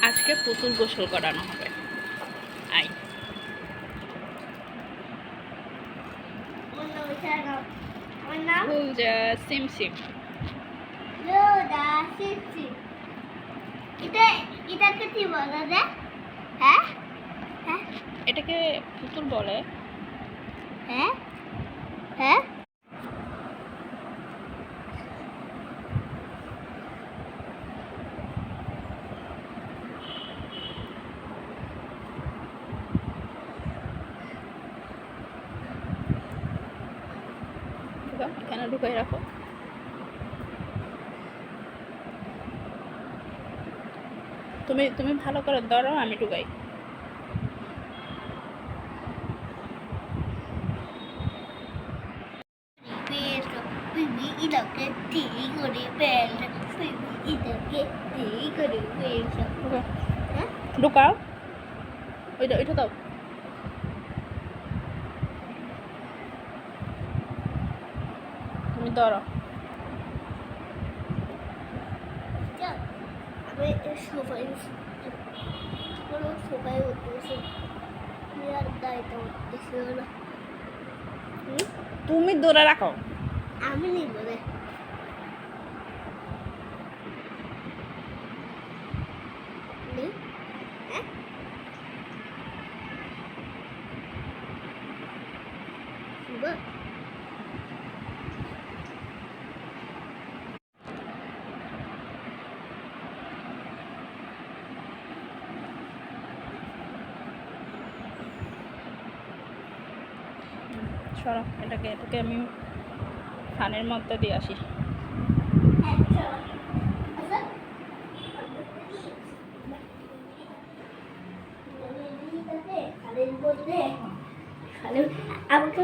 আজকে পুতুল গোসল করানো হবে। আই ফুলজা সিমসিম। এটাকে কি বলে রে? হ্যাঁ হ্যাঁ এটাকে পুতুল বলে। হ্যাঁ হ্যাঁ এখানে ঢুকাই রাখো। তুমি তুমি ভালো করে ধরো, আমি ঢুকাই। এটাকে ঠিক করে বেল এটাকে ঠিক করে বেল হ্যাঁ ঢুকাও, ওইটা ওইটা দাও। তুমি ধরো। আমি সবাই সবাই উঠতেছে আর দায়িত্ব উঠতেছে হলো তুমি ধরে রাখো। আমি নিব রে হ্যাঁ শুভ সরো, এটাকে এটাকে আমি ফানের মধ্যে দিয়ে আসি। আমাকে